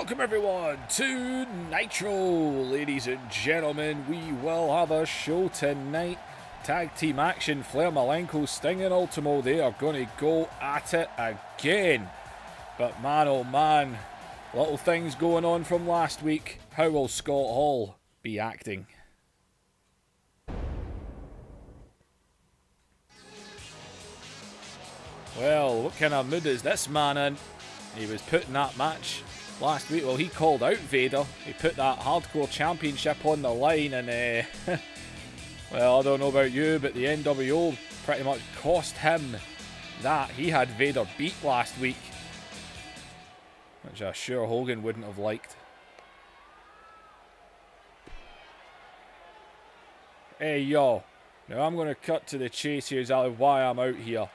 Welcome everyone to Nitro, ladies and gentlemen. We will have a show tonight. Tag team action, Flair, Malenko, Sting and Ultimo, they are going to go at it again. But man oh man, little things going on from last week. How will Scott Hall be acting? Well, what kind of mood is this man in? He was putting that match last week. Well, he called out Vader. He put that hardcore championship on the line and well, I don't know about you, but the NWO pretty much cost him that. He had Vader beat last week, which I'm sure Hogan wouldn't have liked. Hey yo, now I'm going to cut to the chase here exactly why I'm out here.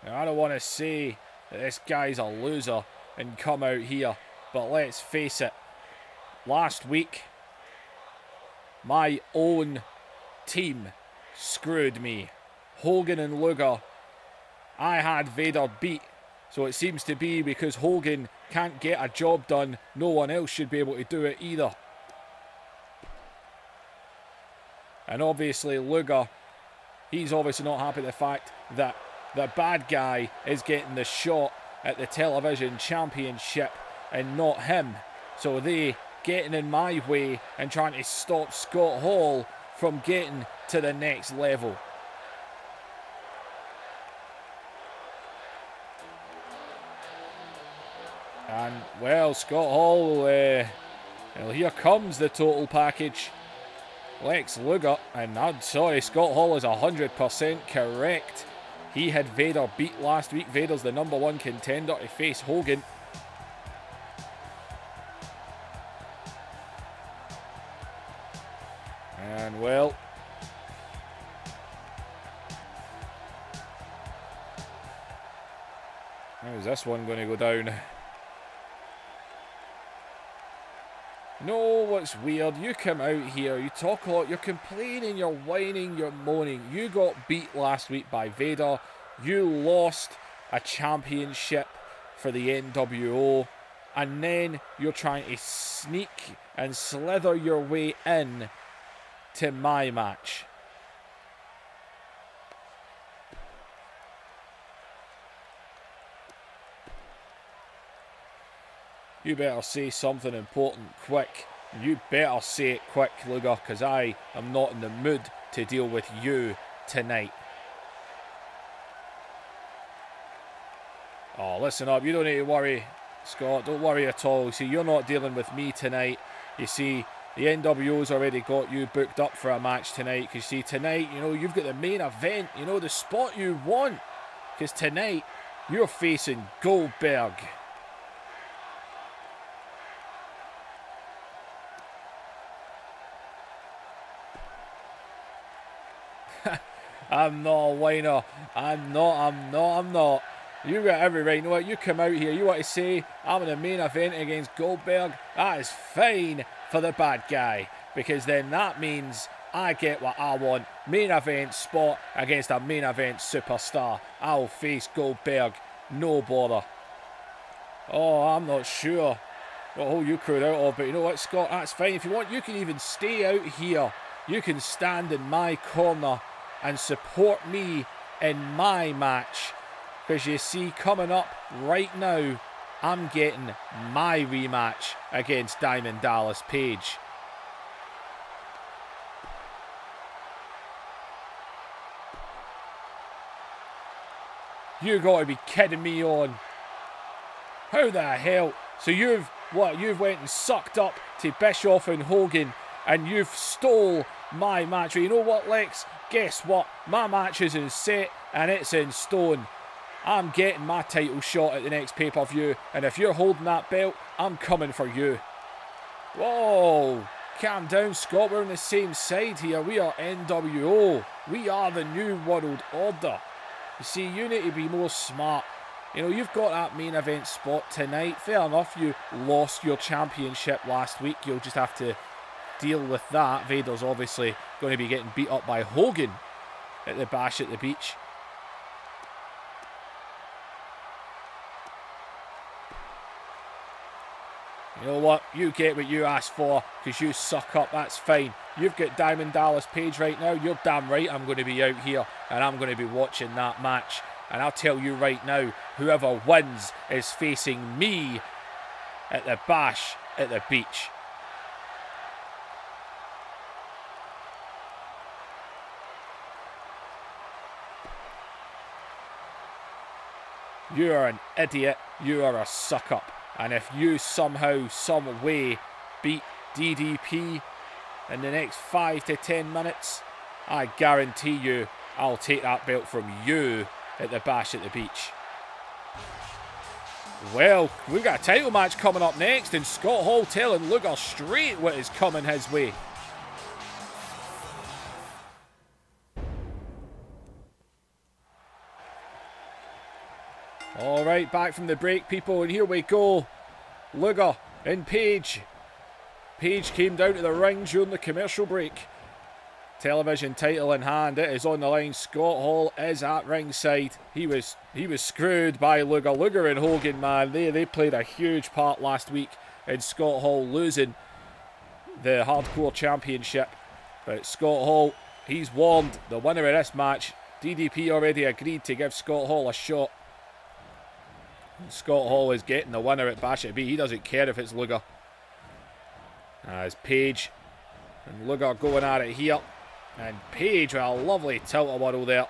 Now, I don't want to say that this guy's a loser and come out here, but let's face it, last week, my own team screwed me. Hogan and Luger, I had Vader beat, so it seems to be because Hogan can't get a job done, no one else should be able to do it either. And obviously Luger, he's obviously not happy with the fact that the bad guy is getting the shot at the television championship and not him. So they getting in my way and trying to stop Scott Hall from getting to the next level. And well, Scott Hall, well, here comes the total package. Lex Luger, and I'm sorry, Scott Hall is 100% correct. He had Vader beat last week. Vader's the #1 contender to face Hogan. And well, how's this one going to go down? No, what's weird, you come out here, you talk a lot, you're complaining, you're whining, you're moaning. You got beat last week by Vader. You lost a championship for the NWO. And then you're trying to sneak and slither your way in to my match. You better say something important quick. You better say it quick, Luger, because I am not in the mood to deal with you tonight. Oh, listen up. You don't need to worry, Scott. Don't worry at all. You see, you're not dealing with me tonight. You see, the NWO's already got you booked up for a match tonight. Because you see, tonight, you know, you've got the main event. You know, the spot you want. Because tonight, you're facing Goldberg. I'm not a whiner. I'm not. You got every right. You know what? You come out here. You want to say I'm in the main event against Goldberg? That is fine for the bad guy. Because then that means I get what I want. Main event spot against a main event superstar. I'll face Goldberg. No bother. Oh, I'm not sure what hole you crowed out of. But you know what, Scott? That's fine. If you want, you can even stay out here. You can stand in my corner and support me in my match. Because you see, coming up right now, I'm getting my rematch against Diamond Dallas Page. You got to be kidding me on. How the hell? So you've went and sucked up to Bischoff and Hogan and you've stole my match. You know what, Lex? Guess what? My match is in set and it's in stone. I'm getting my title shot at the next pay-per-view, and if you're holding that belt, I'm coming for you. Whoa, calm down, Scott. We're on the same side here. We are NWO. We are the New World Order. You see, you need to be more smart. You know, you've got that main event spot tonight. Fair enough, you lost your championship last week. You'll just have to deal with that. Vader's obviously going to be getting beat up by Hogan at the Bash at the Beach. You know what? You get what you asked for because you suck up. That's fine. You've got Diamond Dallas Page right now. You're damn right I'm going to be out here and I'm going to be watching that match. And I'll tell you right now, whoever wins is facing me at the Bash at the Beach. You are an idiot. You are a suck up. And if you somehow, some way beat DDP in the next 5 to 10 minutes, I guarantee you I'll take that belt from you at the Bash at the Beach. Well, we've got a title match coming up next, and Scott Hall telling Luger straight what is coming his way. All right, back from the break, people, and here we go. Luger and Page. Page came down to the ring during the commercial break. Television title in hand, it is on the line. Scott Hall is at ringside. He was screwed by Luger. Luger and Hogan, man, they played a huge part last week in Scott Hall losing the Hardcore Championship. But Scott Hall, he's warned the winner of this match. DDP already agreed to give Scott Hall a shot. Scott Hall is getting the winner at Bash at B. He doesn't care if it's Luger. As Page and Luger going at it here. And Page with a lovely tilt-a-whirl there.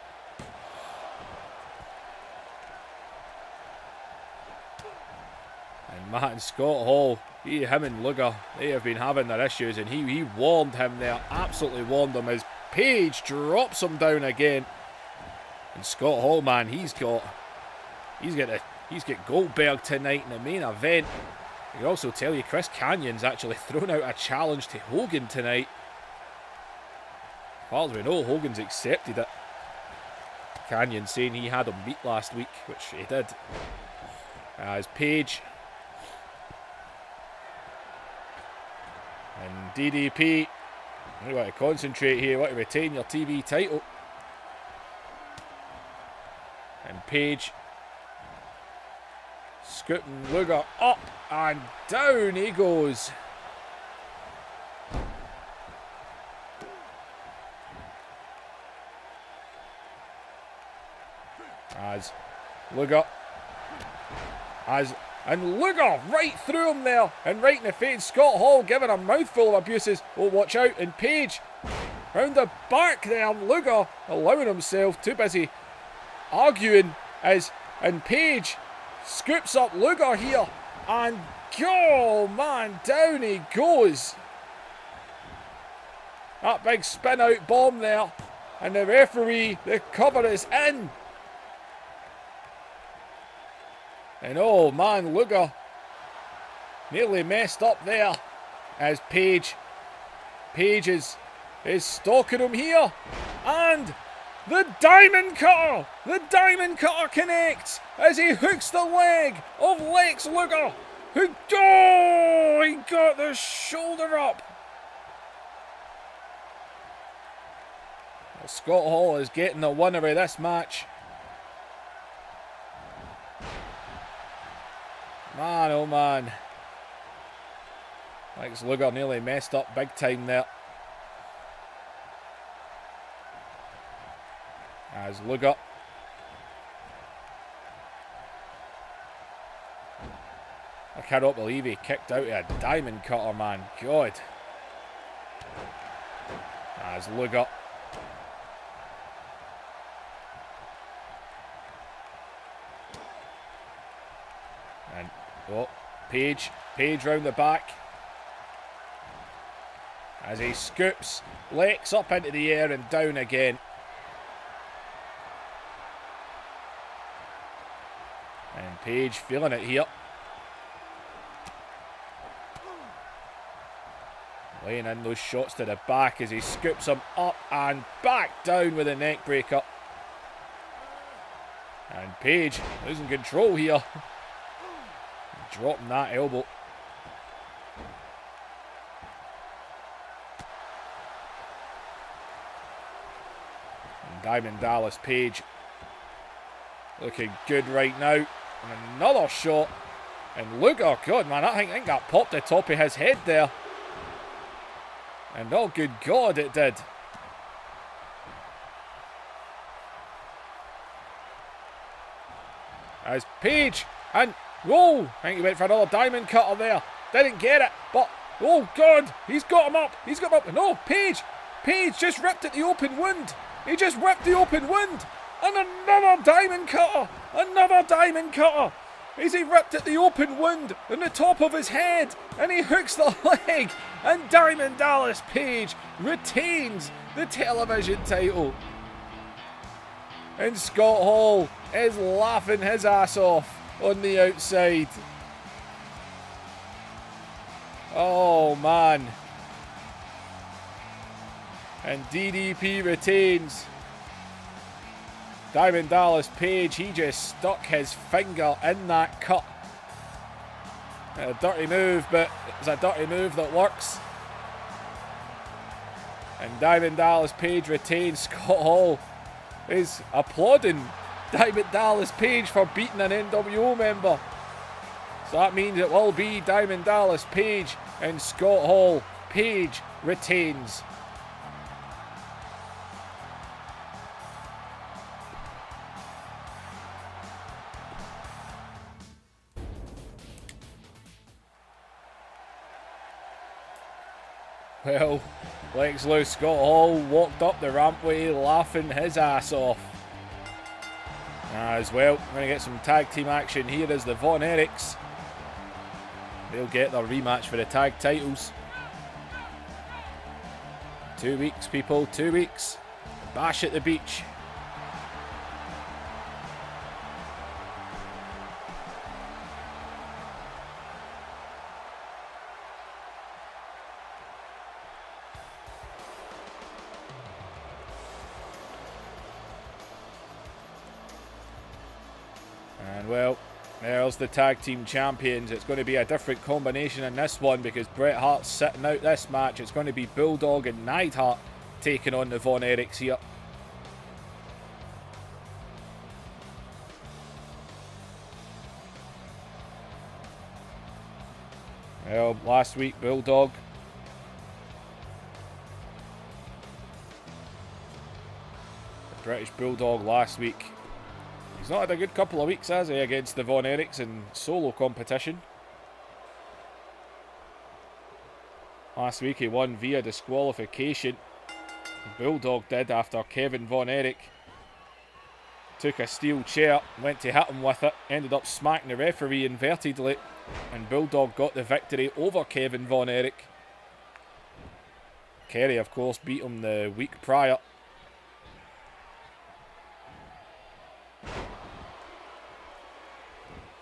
And man, Scott Hall, him and Luger, they have been having their issues. And he warned him there, absolutely warned him, as Page drops him down again. And Scott Hall, man, he's got Goldberg tonight in the main event. I can also tell you Chris Canyon's actually thrown out a challenge to Hogan tonight. As far as we know, Hogan's accepted it. Canyon saying he had him beat last week, which he did. As Page and DDP, you got to concentrate here, you want to retain your TV title. And Page scooting Luger up and down he goes. As Luger, and Luger right through him there and right in the face. Scott Hall giving a mouthful of abuses. Oh, watch out. And Page round the back there. Luger allowing himself, too busy arguing, and Page scoops up Luger here, and oh man, down he goes. That big spin out bomb there, and the referee, the cover is in. And oh man, Luger nearly messed up there as Page is stalking him here, and the Diamond Cutter! The Diamond Cutter connects as he hooks the leg of Lex Luger, who, oh, he got the shoulder up. Well, Scott Hall is getting the winner of this match. Man, oh man. Lex Luger nearly messed up big time there. As Luger I cannot believe he kicked out a Diamond Cutter, man. God. As Luger and oh, Page round the back as he scoops Lex up into the air and down again. And Page feeling it here. Laying in those shots to the back as he scoops him up and back down with a neck breaker. And Page losing control here. Dropping that elbow. Diamond Dallas Page looking good right now. And another shot. And look, oh God, man, I think that popped the top of his head there. And oh, good God, it did. As Page, and whoa, I think he went for another diamond cutter there. Didn't get it, but oh God, he's got him up. He's got him up. No, Page just ripped at the open wound. He just ripped the open wound. And another diamond cutter. Another diamond cutter. As he ripped at the open wound on the top of his head. And he hooks the leg. And Diamond Dallas Page retains the television title. And Scott Hall is laughing his ass off on the outside. Oh man. And DDP retains. Diamond Dallas Page, he just stuck his finger in that cut. A dirty move, but it's a dirty move that works. And Diamond Dallas Page retains. Scott Hall is applauding Diamond Dallas Page for beating an NWO member. So that means it will be Diamond Dallas Page and Scott Hall. Page retains. Well, Lex Luger Scott Hall walked up the rampway laughing his ass off. As well, we're going to get some tag team action here as the Von Erichs. They'll get their rematch for the tag titles. 2 weeks, people, 2 weeks. Bash at the beach. And well, there's the tag team champions. It's going to be a different combination in this one because Bret Hart's sitting out this match. It's going to be Bulldog and Neidhart taking on the Von Erichs here. Well, last week Bulldog the British Bulldog last week. He's not had a good couple of weeks, has he, against the Von Erichs in solo competition. Last week he won via disqualification. Bulldog did after Kevin Von Erich took a steel chair, went to hit him with it, ended up smacking the referee invertedly, and Bulldog got the victory over Kevin Von Erich. Kerry, of course, beat him the week prior.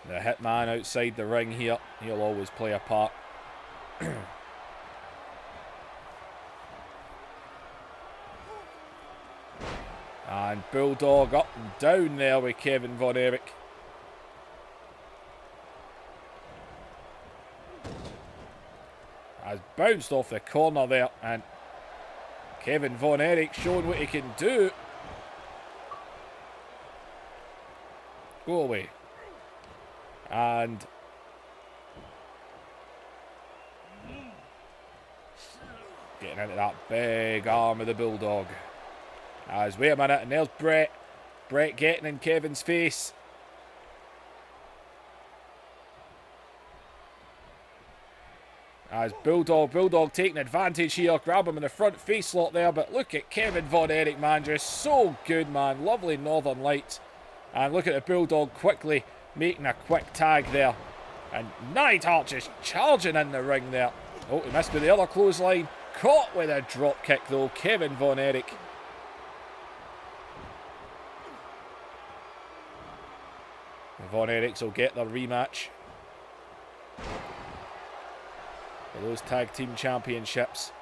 The hitman outside the ring here, he'll always play a part. And Bulldog up and down there with Kevin Von Erich. Has bounced off the corner there, and Kevin Von Erich showing what he can do. Go away. And getting into that big arm of the Bulldog. As wait a minute, and there's Bret. Bret getting in Kevin's face. As Bulldog taking advantage here, grab him in the front face lock there, but look at Kevin Von Erich, man, just so good, man. Lovely Northern Lights. And look at the Bulldog quickly making a quick tag there. And Neidhart just charging in the ring there. Oh, he missed with the other clothesline. Caught with a drop kick though, Kevin Von Erich. The Von Erichs will get their rematch for those tag team championships.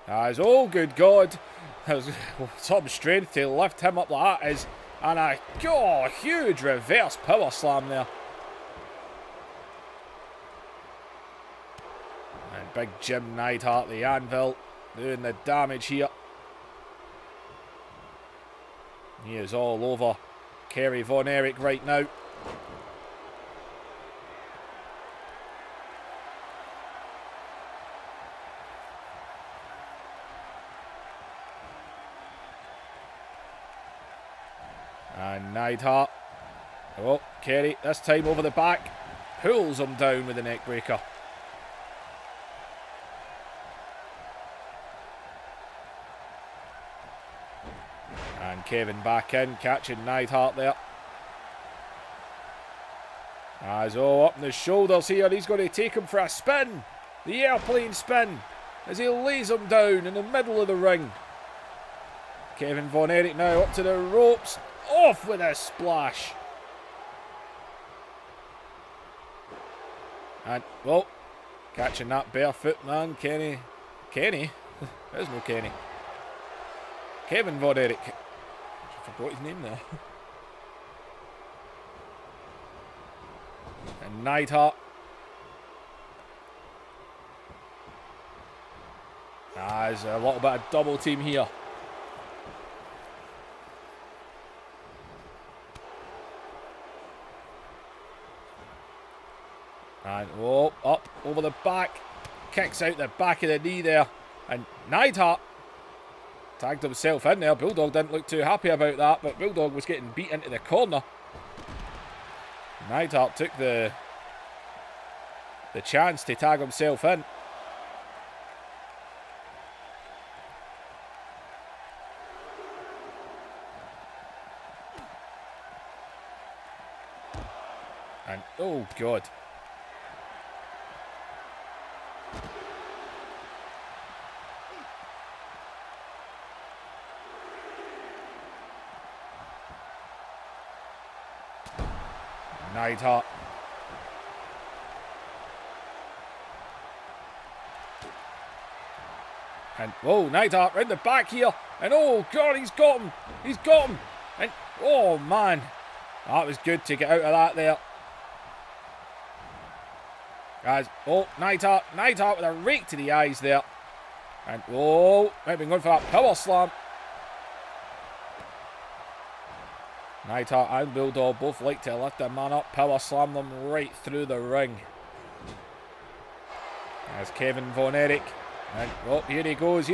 As oh good God, there's some strength to lift him up like that as And a huge reverse power slam there. And big Jim Neidhart, the Anvil, doing the damage here. He is all over Kerry Von Erich right now. And Neidhart. Oh, Kerry, this time over the back. Pulls him down with the neck breaker. And Kevin back in, catching Neidhart there. As up in the shoulders here, he's going to take him for a spin. The airplane spin. As he lays him down in the middle of the ring. Kevin Von Erich now up to the ropes. Off with a splash. And, well, catching that barefoot man, Kenny. There's no Kenny. Kevin Von Erich. I forgot his name there. And Neidhart. There's a little bit of double team here. And up over the back. Kicks out the back of the knee there. And Neidhart tagged himself in there. Bulldog didn't look too happy about that, but Bulldog was getting beat into the corner. Neidhart took the chance to tag himself in. And oh God. Neidhart. And whoa, Neidhart round the back here. And oh God, he's got him. He's got him. And oh man, that was good to get out of that there. As Neidhart with a rake to the eyes there. And might have been going for that power slam. Neidhart and Bulldog both like to lift a man up, power slam them right through the ring. As Kevin Von Erich. And here he goes,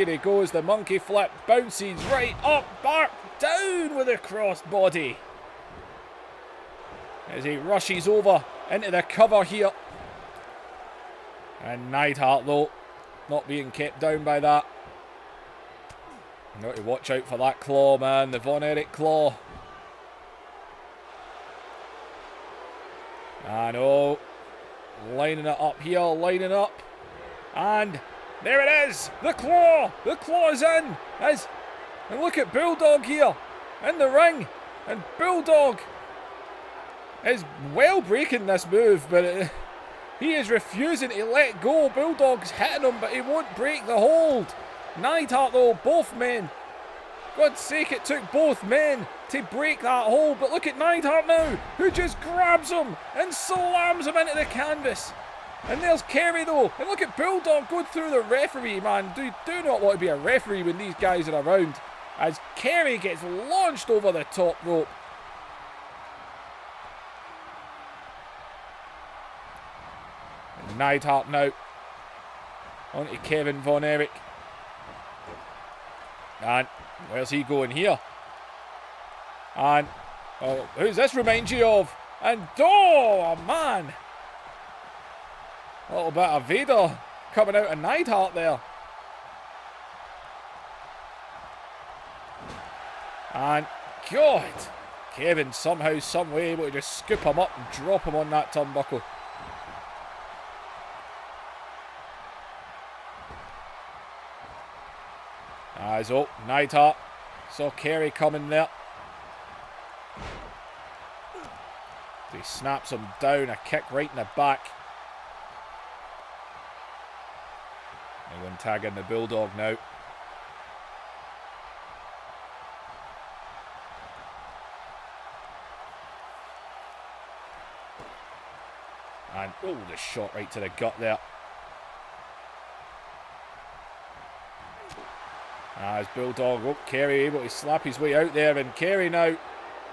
the monkey flip, bounces right up, back, down with a crossed body. As he rushes over into the cover here. And Neidhart though, not being kept down by that. Got to watch out for that claw, man, the Von Erich claw. And lining it up here, lining up. And there it is, the claw is in. And look at Bulldog here, in the ring. And Bulldog is well breaking this move, but he is refusing to let go. Bulldog's hitting him, but he won't break the hold. Neidhart though, both men. God's sake, it took both men to break that hold. But look at Neidhart now, who just grabs him and slams him into the canvas. And there's Kerry though. And look at Bulldog going through the referee, man. Do not want to be a referee when these guys are around. As Kerry gets launched over the top rope. And Neidhart now. On to Kevin Von Erich. And where's he going here? And who's this remind you of? And man, a little bit of Vader coming out of Neidhart there. And God, Kevin somehow, some way able to just scoop him up and drop him on that turnbuckle. As Neidhart saw Kerry coming there. He snaps him down, a kick right in the back. They're going to tag in the Bulldog now. Oh, the shot right to the gut there. As Bulldog, oh, Carey able to slap his way out there, and Carey now,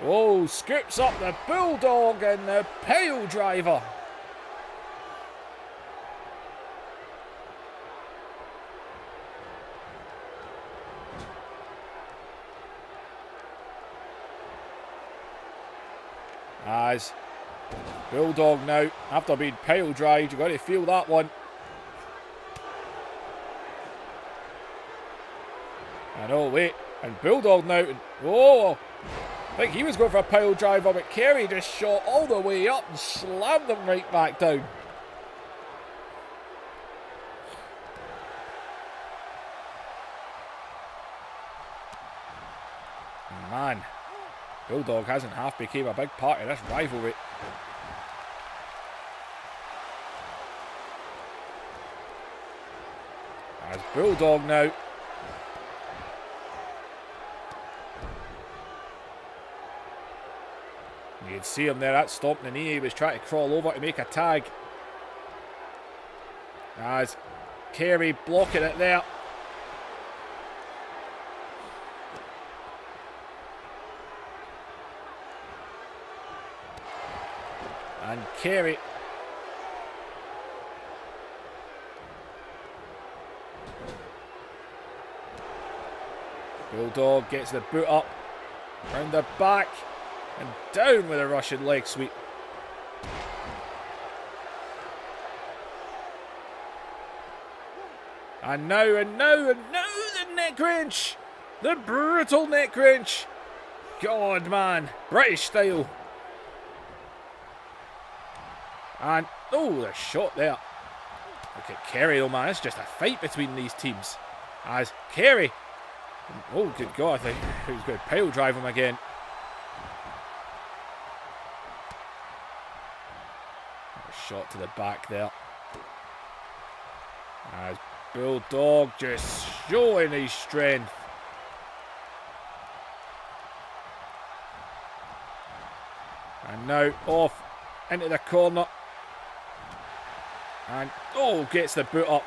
oh, scoops up the Bulldog and the pile driver. As Bulldog now, after being pile drived, you've got to feel that one. And oh wait, and Bulldog now, oh, I think he was going for a pile driver, but Carey just shot all the way up and slammed them right back down. Man, Bulldog hasn't half became a big part of this rivalry. As Bulldog now. You can see him there, that stomping the knee. He was trying to crawl over to make a tag. As Carey blocking it there. And Carey. Bulldog gets the boot up. Round the back. And down with a Russian leg sweep. And now the neck wrench. The brutal neck wrench. God, man. British style. And, oh, the shot there. Look at Carey, though, man. It's just a fight between these teams. As Carey. Oh, good God. I think he was going to pile drive him again. A shot to the back there. As Bulldog just showing his strength. And now off into the corner. And, oh, gets the boot up.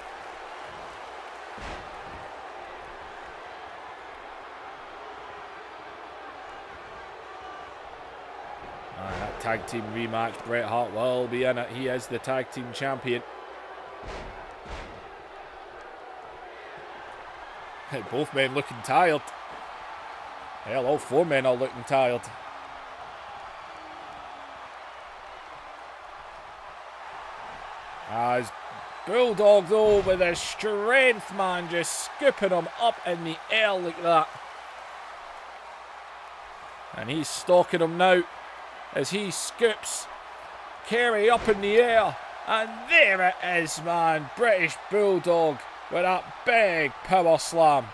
And that tag team rematch, Bret Hart will be in it. He is the tag team champion. Both men looking tired. Hell, all four men are looking tired. As Bulldog, though, with his strength, man, just scooping him up in the air like that. And he's stalking him now as he scoops Carey up in the air. And there it is, man. British Bulldog with that big power slam.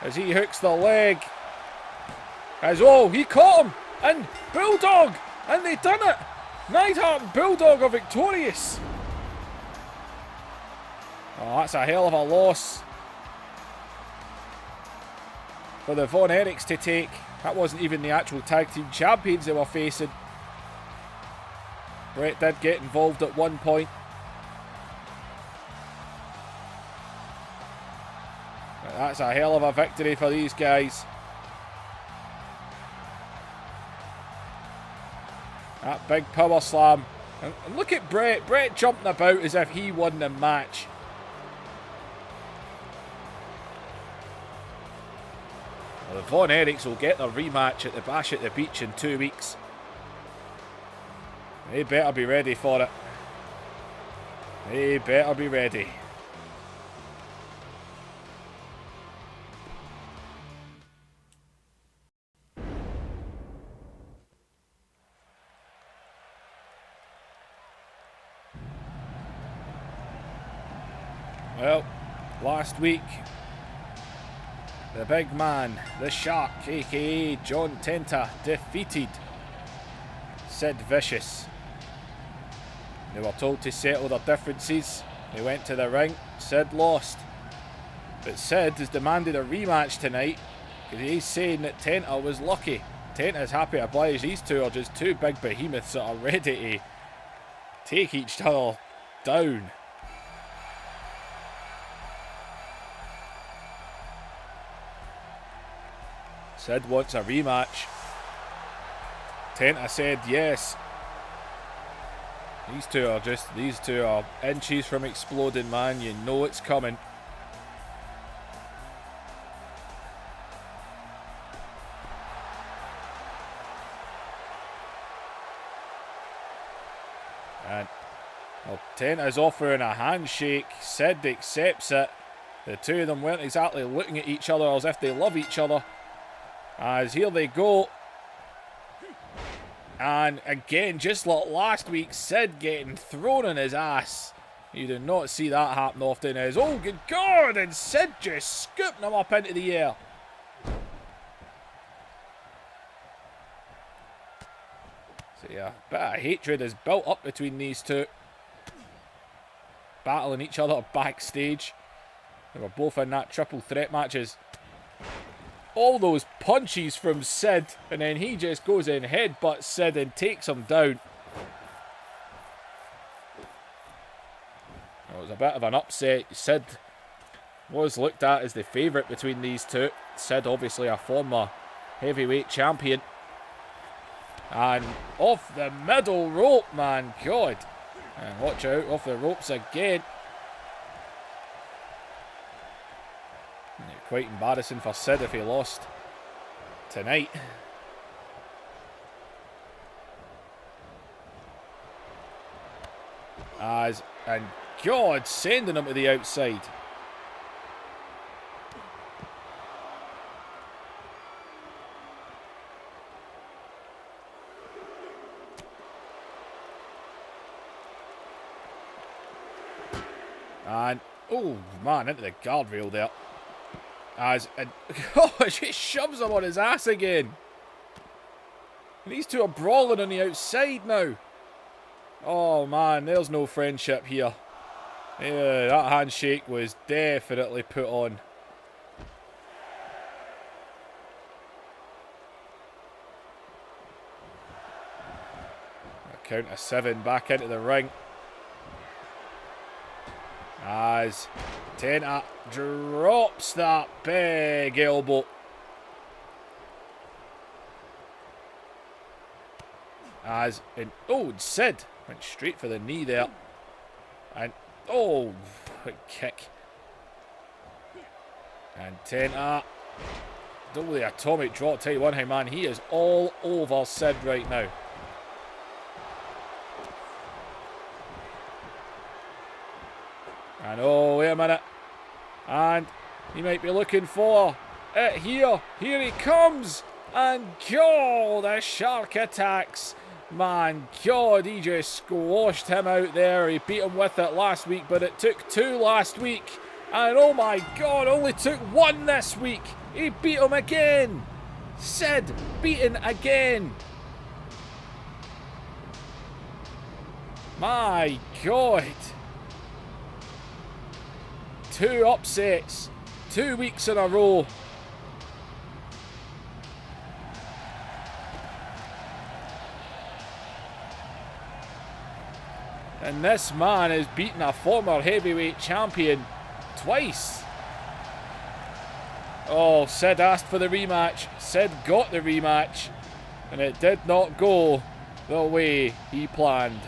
As he hooks the leg. As, oh, he caught him. And Bulldog. And they done it. Neidhart and Bulldog are victorious. Oh, that's a hell of a loss for the Von Erichs to take. That wasn't even the actual tag team champions they were facing. Bret did get involved at one point. But that's a hell of a victory for these guys. That big power slam. And look at Bret. Bret jumping about as if he won the match. Well, the Von Erichs will get their rematch at the Bash at the Beach in 2 weeks. They better be ready for it. They better be ready. Well, last week, the big man, the Shark, aka John Tenta, defeated Sid Vicious. They were told to settle their differences. They went to the ring. Sid lost. But Sid has demanded a rematch tonight because he's saying that Tenta was lucky. Tenta's happy to oblige. These two are just two big behemoths that are ready to take each other down. Sid wants a rematch. Tenta said yes. These two are inches from exploding, man. You know it's coming. And well, Tenta's offering a handshake. Sid accepts it. The two of them weren't exactly looking at each other as if they love each other. As here they go. And again, just like last week, Sid getting thrown on his ass. You do not see that happen often. As oh good God, and Sid just scooping him up into the air. So yeah, a bit of hatred is built up between these two. Battling each other backstage. They were both in that triple threat matches. All those punches from Sid, and then he just goes in, headbutts Sid and takes him down. It was a bit of an upset. Sid was looked at as the favourite between these two. Sid obviously a former heavyweight champion. And off the middle rope, man, God. And watch out, off the ropes again. Quite embarrassing for Sid if he lost tonight. And God, sending him to the outside. And oh man, into the guardrail there. And oh, it just shoves him on his ass again. And these two are brawling on the outside now. Oh man, there's no friendship here. Yeah, that handshake was definitely put on. A count of 7 back into the ring. As Tenta drops that big elbow. As in, oh, Sid went straight for the knee there. And, oh, quick kick. And Tenta, double the atomic drop. Tell you one thing, man, he is all over Sid right now. And oh, wait a minute. And he might be looking for it here. Here he comes. And God, the shark attacks. Man, God, he just squashed him out there. He beat him with it last week, but it took 2 last week. And oh my God, only took 1 this week. He beat him again. Sid beaten again. My God. 2 upsets, 2 weeks in a row. And this man has beaten a former heavyweight champion twice. Oh, Sid asked for the rematch. Sid got the rematch. And it did not go the way he planned.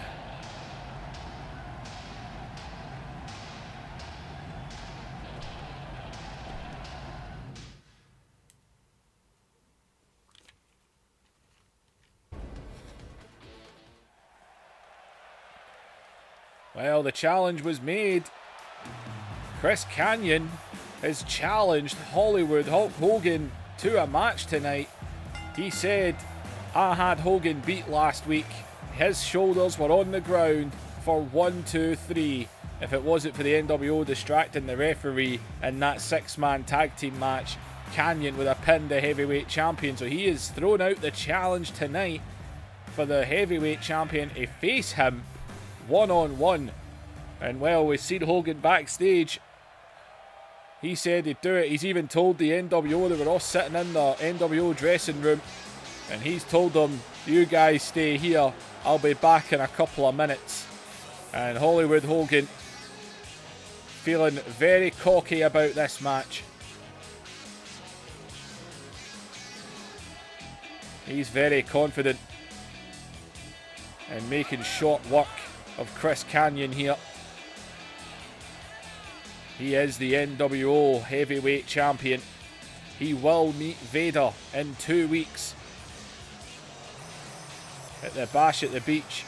Well, the challenge was made. Chris Kanyon has challenged Hollywood Hulk Hogan to a match tonight. He said, I had Hogan beat last week. His shoulders were on the ground for 1, 2, 3. If it wasn't for the NWO distracting the referee in that 6-man tag team match, Kanyon would have pinned the heavyweight champion. So he has thrown out the challenge tonight for the heavyweight champion to face him one-on-one. And well, we've seen Hogan backstage. He said he'd do it. He's even told the NWO, they were all sitting in the NWO dressing room, and he's told them, you guys stay here, I'll be back in a couple of minutes. And Hollywood Hogan feeling very cocky about this match. He's very confident in making short work of Chris Kanyon here. He is the NWO Heavyweight Champion. He will meet Vader in 2 weeks at the Bash at the Beach.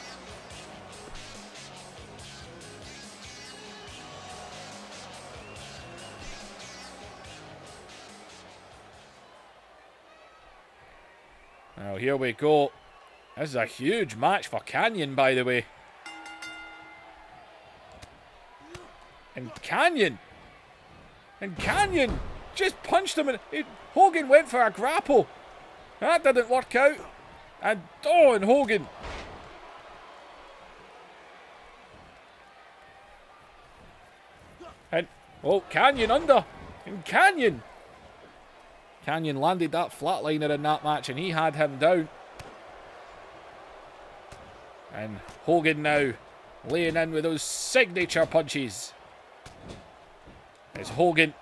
Now here we go. This is a huge match for Kanyon, by the way. And Kanyon just punched him. Hogan went for a grapple. That didn't work out. And Hogan. And Kanyon under. And Kanyon landed that flatliner in that match, and he had him down. And Hogan now laying in with those signature punches. As Hogan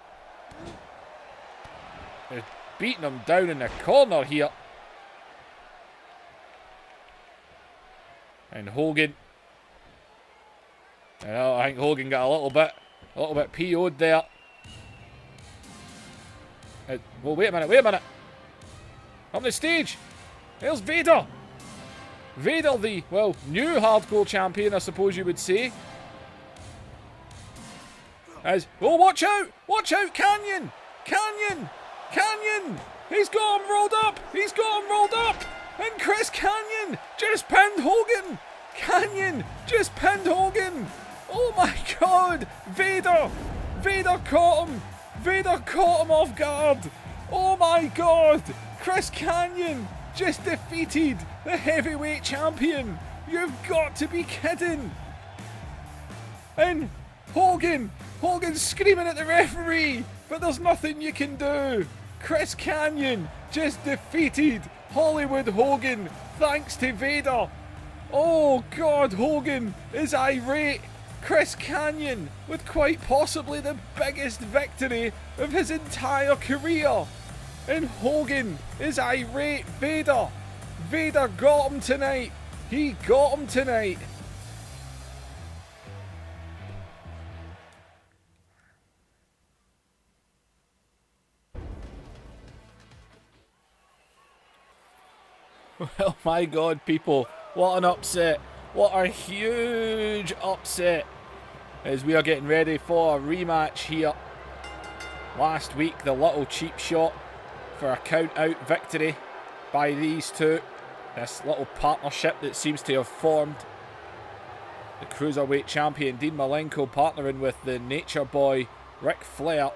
is beating him down in the corner here. And Hogan, I think Hogan got a little bit PO'd there. Well, wait a minute. On the stage, there's Vader. Vader, the, new hardcore champion, I suppose you would say. Watch out, Kanyon! He's got him rolled up! And Chris Kanyon just pinned Hogan! Kanyon just pinned Hogan! Oh my God! Vader caught him! Vader caught him off guard! Oh my God! Chris Kanyon just defeated the heavyweight champion! You've got to be kidding! And Hogan's screaming at the referee, but there's nothing you can do. Chris Kanyon just defeated Hollywood Hogan thanks to Vader. Oh God, Hogan is irate. Chris Kanyon with quite possibly the biggest victory of his entire career. And Hogan is irate. Vader got him tonight. He got him tonight. Well, my God, people, what an upset. What a huge upset. As we are getting ready for a rematch here. Last week, the little cheap shot for a count-out victory by these two. This little partnership that seems to have formed. The Cruiserweight champion Dean Malenko partnering with the Nature Boy Ric Flair.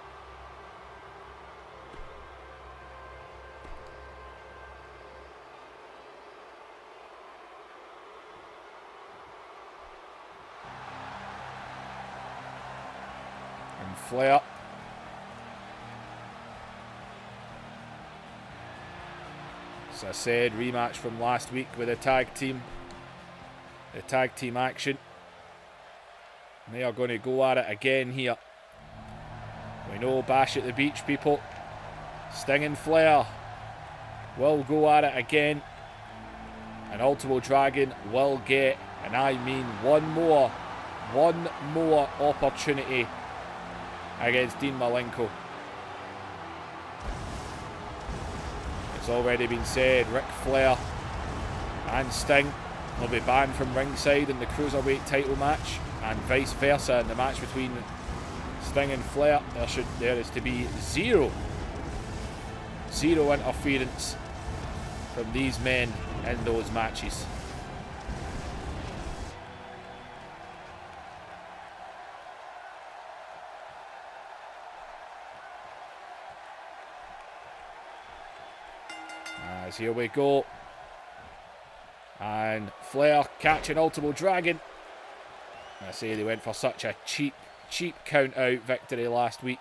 Flair. As I said, rematch from last week with the tag team. The tag team action. And they are going to go at it again here. We know Bash at the Beach, people. Sting and Flair will go at it again. And Ultimo Dragon will get, and I mean one more opportunity against Dean Malenko. It's already been said, Ric Flair and Sting will be banned from ringside in the Cruiserweight title match, and vice versa in the match between Sting and Flair. There is to be zero interference from these men in those matches. As here we go. And Flair catching Ultimo Dragon. I say they went for such a cheap count-out victory last week.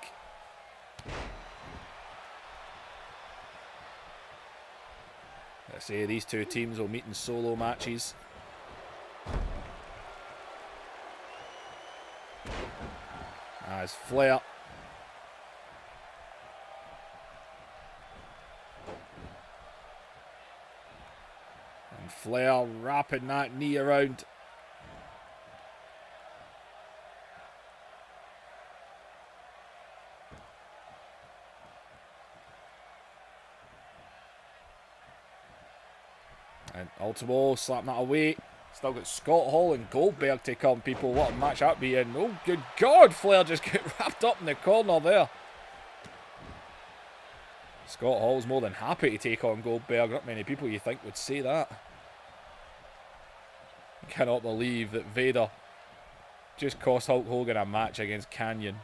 I say these two teams will meet in solo matches. As Flair. And Flair wrapping that knee around. And Ultimo slapping that away. Still got Scott Hall and Goldberg to come, people. What a match that be in. Oh, good God. Flair just got wrapped up in the corner there. Scott Hall's more than happy to take on Goldberg. Not many people you think would say that. I cannot believe that Vader just cost Hulk Hogan a match against Canyon.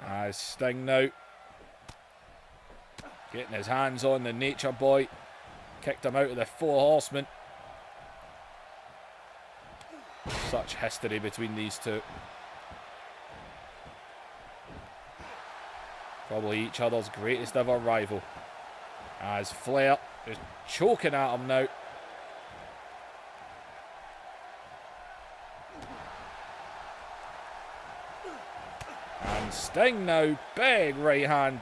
As Sting now getting his hands on the Nature Boy. Kicked him out of the Four Horsemen. Such history between these two. Probably each other's greatest ever rival. As Flair is choking at him now. And Sting now, big right hand.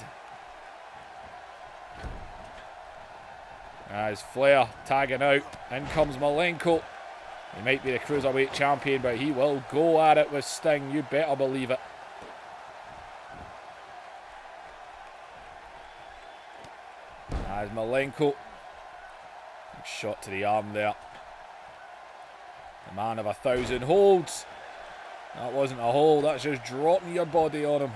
As Flair tagging out, in comes Malenko. He might be the Cruiserweight champion, but he will go at it with Sting, you better believe it. As Malenko, shot to the arm there. The man of 1,000 holds. That wasn't a hold, that's just dropping your body on him.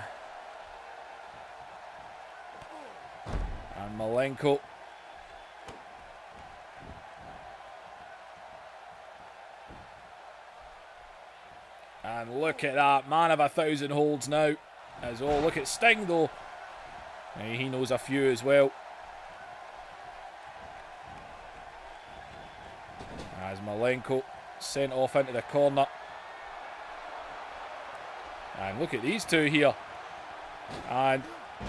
And Malenko. And look at that, man of 1,000 holds now. As oh, look at Sting though. He knows a few as well. As Malenko sent off into the corner. And look at these two here. And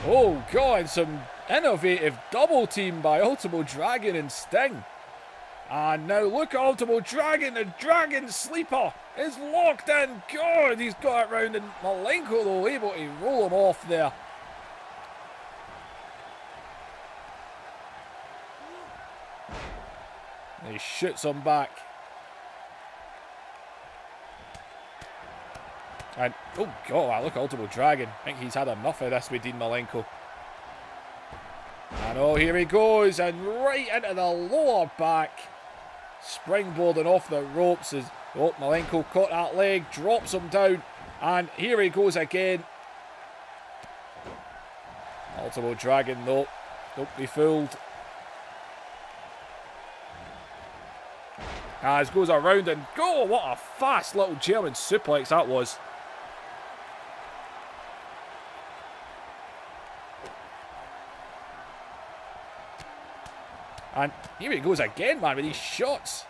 oh God, some innovative double team by Ultimo Dragon and Sting. And now look at Ultimo Dragon, the Dragon Sleeper is locked in. God, he's got it round, and Malenko though able to roll him off there. He shoots him back. And oh God, look at Ultimo Dragon. I think he's had enough of this with Dean Malenko. And oh, here he goes, and right into the lower back. Springboarding off the ropes as oh, Malenko caught that leg, drops him down, and here he goes again. Ultimo Dragon though, don't be fooled. As goes around and go, what a fast little German suplex that was. And here he goes again, man, with these shots.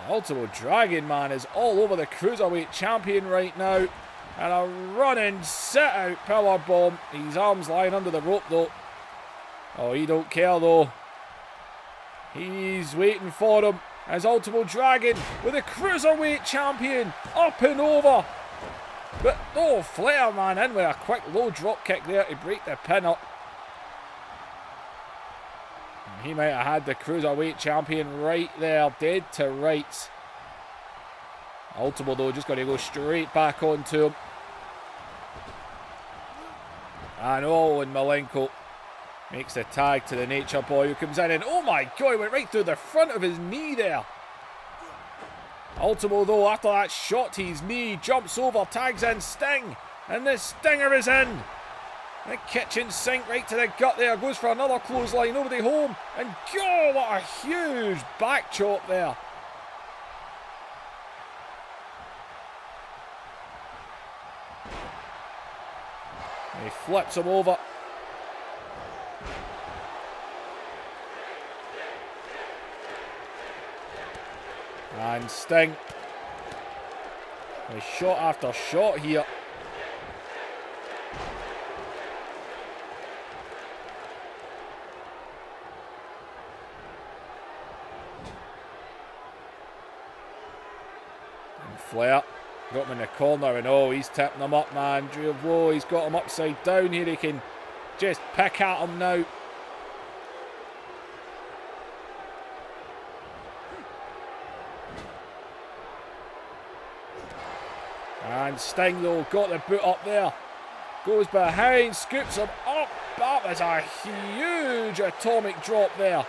Ultimo Dragon, man, is all over the Cruiserweight champion right now. And a running sit-out powerbomb. His arms lying under the rope, though. Oh, he don't care, though. He's waiting for him. As Ultimo Dragon with the Cruiserweight champion up and over. But, oh, Flair, man, in with a quick low drop kick there to break the pin up. And he might have had the Cruiserweight champion right there, dead to rights. Ultimo, though, just got to go straight back onto him. And, oh, and Malenko makes the tag to the Nature Boy, who comes in and, oh my God, he went right through the front of his knee there. Ultimo, though, after that shot to his knee, jumps over, tags in Sting, and the Stinger is in. The kitchen sink right to the gut there, goes for another clothesline, nobody home, and God, what a huge back chop there. And he flips him over. And Sting. And shot after shot here. Flair got him in the corner, and oh, he's tipping him up, man. Whoa, he's got him upside down here. He can just pick at him now. And Sting, though, got the boot up there. Goes behind, scoops him up. That was a huge atomic drop there.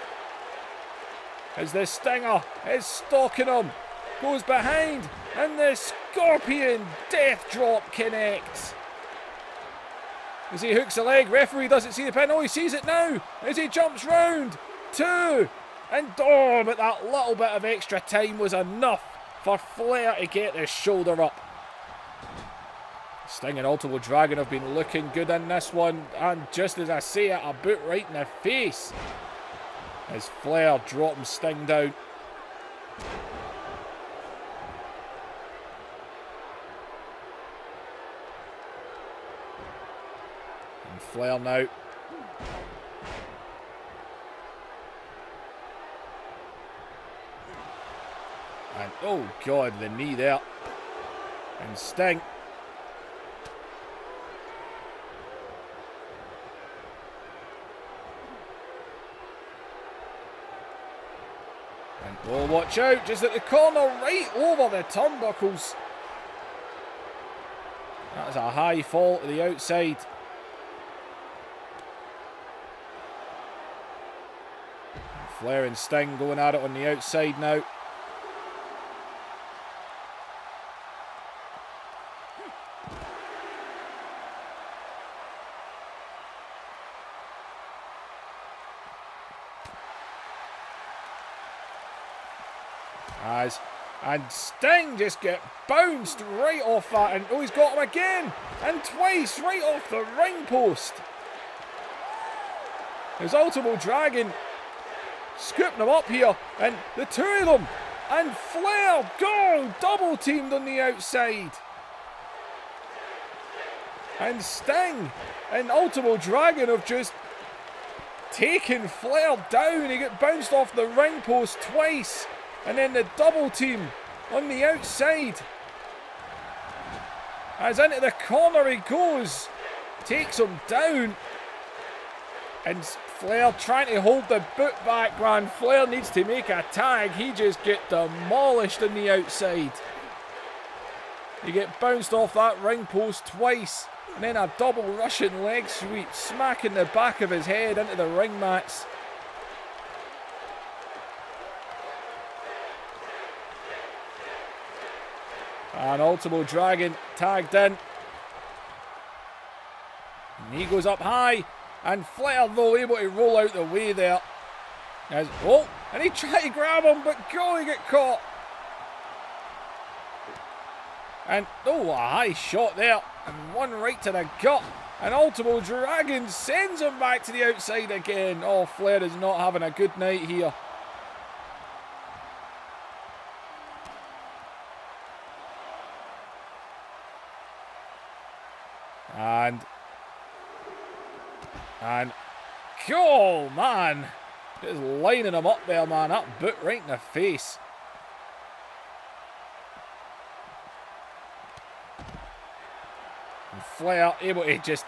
As the Stinger is stalking him. Goes behind, and the Scorpion death drop connects. As he hooks the leg, referee doesn't see the pin. Oh, he sees it now. As he jumps round. 2. And oh, but that little bit of extra time was enough for Flair to get the shoulder up. Sting and Ultimo Dragon have been looking good in this one, and just as I say it, a boot right in the face as Flair dropping Sting down. And Flair now. And oh God, the knee there. And Sting. Oh, watch out, just at the corner, right over the turnbuckles. That's a high fall to the outside. Flair and Sting going at it on the outside now. And Sting just get bounced right off that, and oh, he's got him again, and twice right off the ring post. There's Ultimo Dragon scooping him up here, and the two of them, and Flair go double teamed on the outside. And Sting and Ultimo Dragon have just taken Flair down. He got bounced off the ring post twice. And then the double team on the outside. As into the corner he goes. Takes him down. And Flair trying to hold the boot back when Flair needs to make a tag. He just get demolished on the outside. You get bounced off that ring post twice. And then a double Russian leg sweep. Smacking the back of his head into the ring mats. And Ultimo Dragon tagged in. And he goes up high. And Flair, though, able to roll out the way there. As, oh, and he tried to grab him, but golly, get caught. And, oh, a high shot there. And one right to the gut. And Ultimo Dragon sends him back to the outside again. Oh, Flair is not having a good night here. And oh man, just lining him up there, man. That boot right in the face. And Flair able to just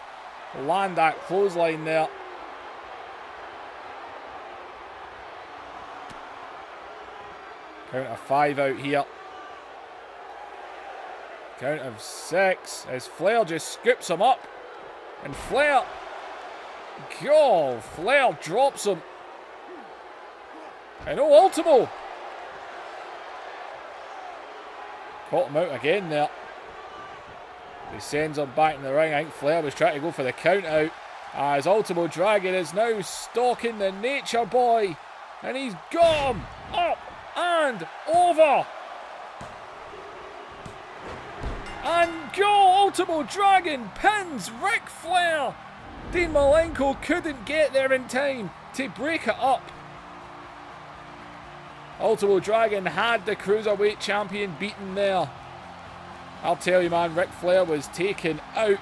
land that clothesline there. Count of 5 out here. Count of 6 as Flair just scoops him up. And Flair, Flair drops him. And oh, Ultimo caught him out again there. He sends him back in the ring. I think Flair was trying to go for the count out. As Ultimo Dragon is now stalking the Nature Boy. And he's got him up and over. And Ultimo Dragon pins Ric Flair. Dean Malenko couldn't get there in time to break it up. Ultimo Dragon had the Cruiserweight Champion beaten there. I'll tell you, man, Ric Flair was taken out.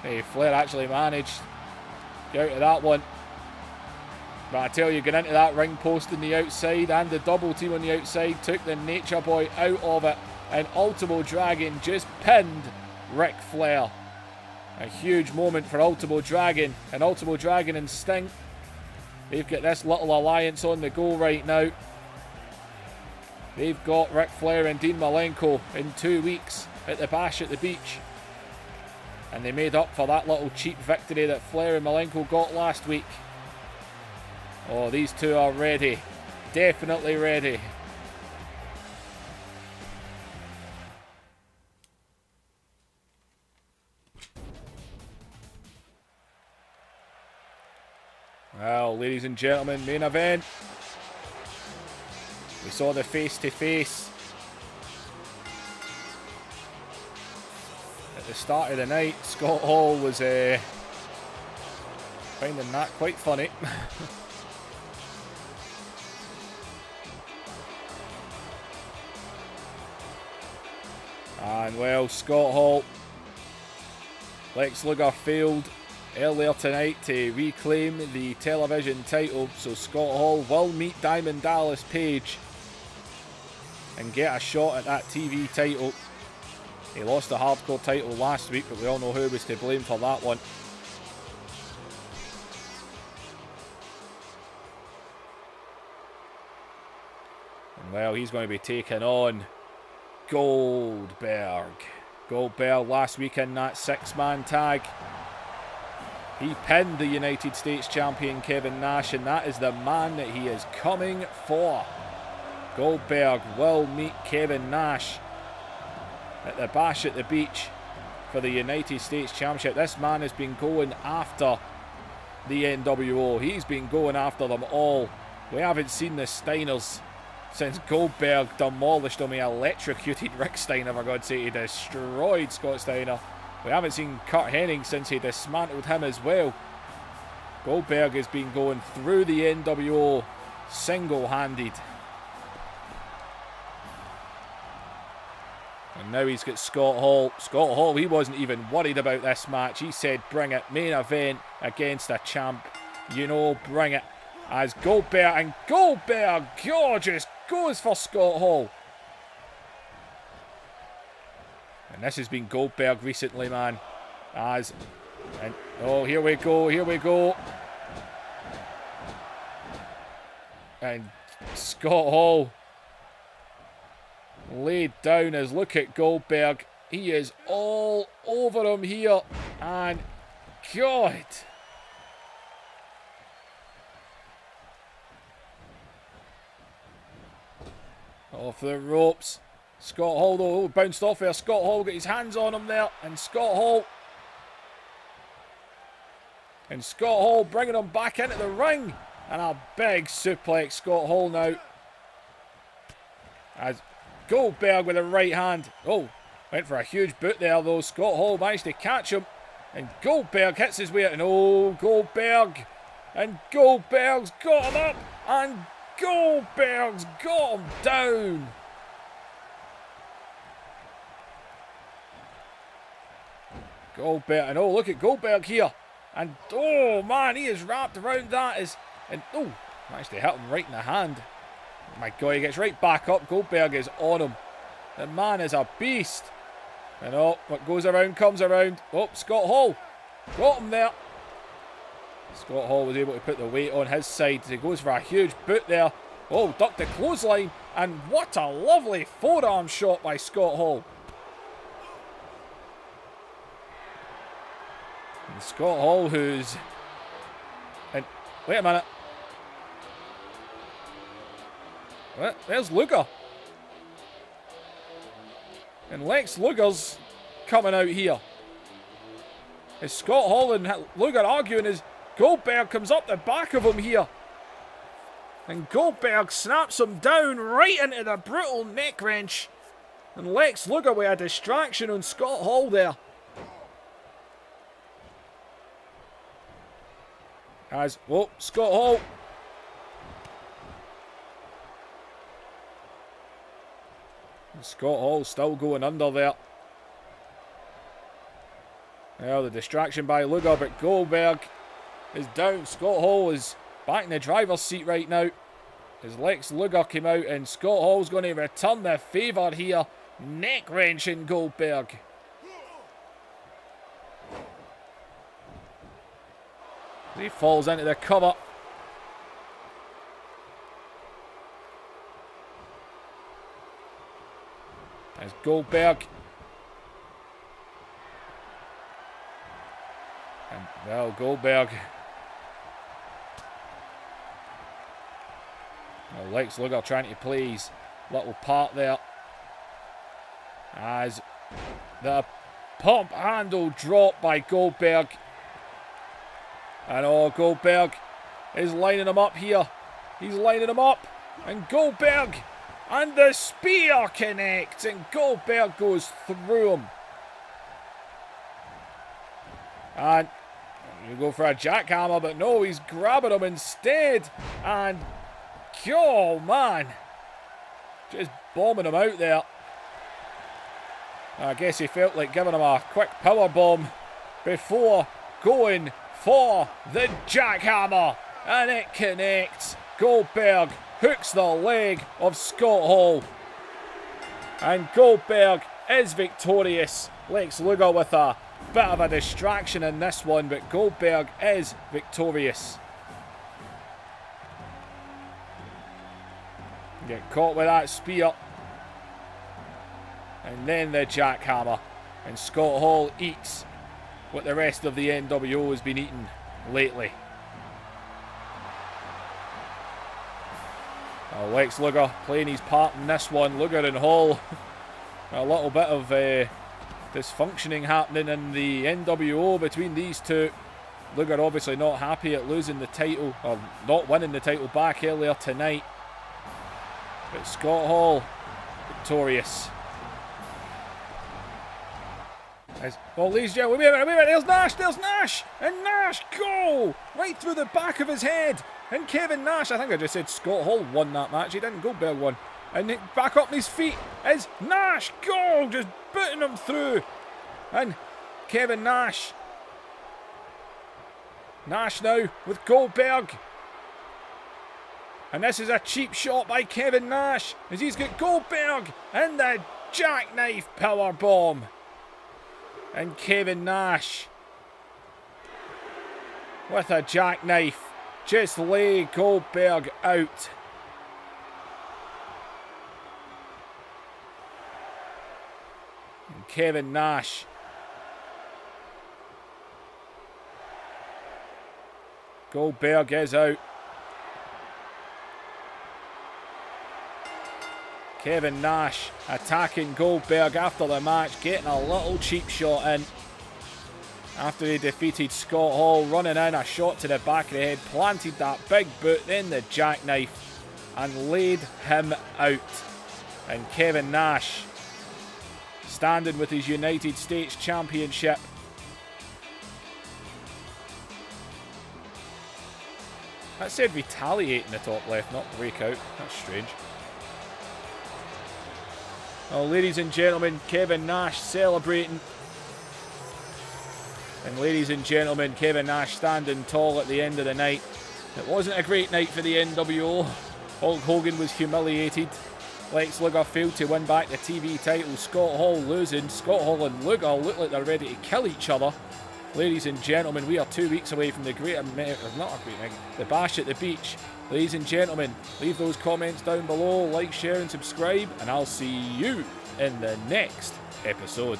Hey, Flair actually managed to get out of that one. But I tell you, getting into that ring post on the outside and the double team on the outside took the Nature Boy out of it. And Ultimo Dragon just pinned Ric Flair. A huge moment for Ultimo Dragon. And Ultimo Dragon and Sting, they've got this little alliance on the go right now. They've got Ric Flair and Dean Malenko in 2 weeks at the Bash at the Beach. And they made up for that little cheap victory that Flair and Malenko got last week. Oh, these two are ready. Definitely ready. Well, ladies and gentlemen, main event. We saw the face-to-face at the start of the night. Scott Hall was finding that quite funny. And well, Scott Hall, Lex Luger failed earlier tonight to reclaim the television title, so Scott Hall will meet Diamond Dallas Page and get a shot at that TV title. He lost the hardcore title last week, but we all know who was to blame for that one. And well, he's going to be taking on Goldberg. Goldberg last week in that 6-man tag, he pinned the United States champion Kevin Nash, and that is the man that he is coming for. Goldberg will meet Kevin Nash at the Bash at the Beach for the United States Championship. This man has been going after the NWO. He's been going after them all. We haven't seen the Steiners since Goldberg demolished him. He electrocuted Rick Steiner, for God's sake. He destroyed Scott Steiner. We haven't seen Kurt Hennig since he dismantled him as well. Goldberg has been going through the NWO single-handed. And now he's got Scott Hall. Scott Hall, he wasn't even worried about this match. He said, bring it. Main event against a champ. You know, bring it. As Goldberg, and Goldberg, gorgeous, goes for Scott Hall. And this has been Goldberg recently, man. And oh, here we go, here we go. And Scott Hall laid down as look at Goldberg. He is all over him here. And God. Off the ropes. Scott Hall though, bounced off there. Scott Hall got his hands on him there. And Scott Hall bringing him back into the ring. And a big suplex. Scott Hall now. As Goldberg with a right hand. Oh, went for a huge boot there though. Scott Hall managed to catch him. And Goldberg hits his way out. And oh, Goldberg. And Goldberg's got him up. And Goldberg's got him down. Goldberg, and oh, look at Goldberg here. And oh man, he is wrapped around that. And oh, managed to hit him right in the hand. Oh my God, he gets right back up. Goldberg is on him. The man is a beast. And oh, what goes around comes around. Oh, Scott Hall got him there. Scott Hall was able to put the weight on his side. He goes for a huge boot there. Oh, ducked the clothesline. And what a lovely forearm shot by Scott Hall. And Scott Hall, who's... And wait a minute. What? There's Luger. And Lex Luger's coming out here. Is Scott Hall and Luger arguing as Goldberg comes up the back of him here. And Goldberg snaps him down right into the brutal neck wrench. And Lex Luger with a distraction on Scott Hall there. As, oh, Scott Hall. And Scott Hall still going under there. Well, the distraction by Luger, but Goldberg is down. Scott Hall is back in the driver's seat right now. As Lex Luger came out, and Scott Hall's going to return the favour here. Neck wrenching Goldberg. He falls into the cover. There's Goldberg. And well, Goldberg. Well, Lex Luger trying to play his little part there. As the pump handle drop by Goldberg. And oh, Goldberg is lining him up here. He's lining him up. And Goldberg. And the spear connects. And Goldberg goes through him. And you go for a jackhammer, but no, he's grabbing him instead. And oh man, just bombing him out there. I guess he felt like giving him a quick power bomb before going for the jackhammer, and it connects. Goldberg hooks the leg of Scott Hall, and Goldberg is victorious. Lex Luger with a bit of a distraction in this one, but Goldberg is victorious. Get caught with that spear. And then the jackhammer. And Scott Hall eats what the rest of the NWO has been eating lately. Lex Luger playing his part in this one. Luger and Hall. A little bit of dysfunctioning happening in the NWO between these two. Luger obviously not happy at losing the title, or not winning the title back earlier tonight. But Scott Hall victorious. Well, ladies and gentlemen, wait a minute, there's Nash, and Nash, go! Right through the back of his head, and Kevin Nash, I think I just said Scott Hall won that match, he didn't, Goldberg won. And back up on his feet is Nash, go! Just booting him through. And Kevin Nash. Nash now with Goldberg. And this is a cheap shot by Kevin Nash, as he's got Goldberg and the jackknife powerbomb. And Kevin Nash with a jackknife just lay Goldberg out. And Kevin Nash Goldberg is out. Kevin Nash attacking Goldberg after the match, getting a little cheap shot in. After he defeated Scott Hall, running in, a shot to the back of the head, planted that big boot, then the jackknife, and laid him out. And Kevin Nash standing with his United States Championship. That said retaliate in the top left, not breakout. That's strange. Well, ladies and gentlemen, Kevin Nash celebrating. And ladies and gentlemen, Kevin Nash standing tall at the end of the night. It wasn't a great night for the NWO. Hulk Hogan was humiliated. Lex Luger failed to win back the TV title. Scott Hall losing. Scott Hall and Luger look like they're ready to kill each other. Ladies and gentlemen, we are 2 weeks away from the the Bash at the Beach. Ladies and gentlemen, leave those comments down below, like, share and subscribe, and I'll see you in the next episode.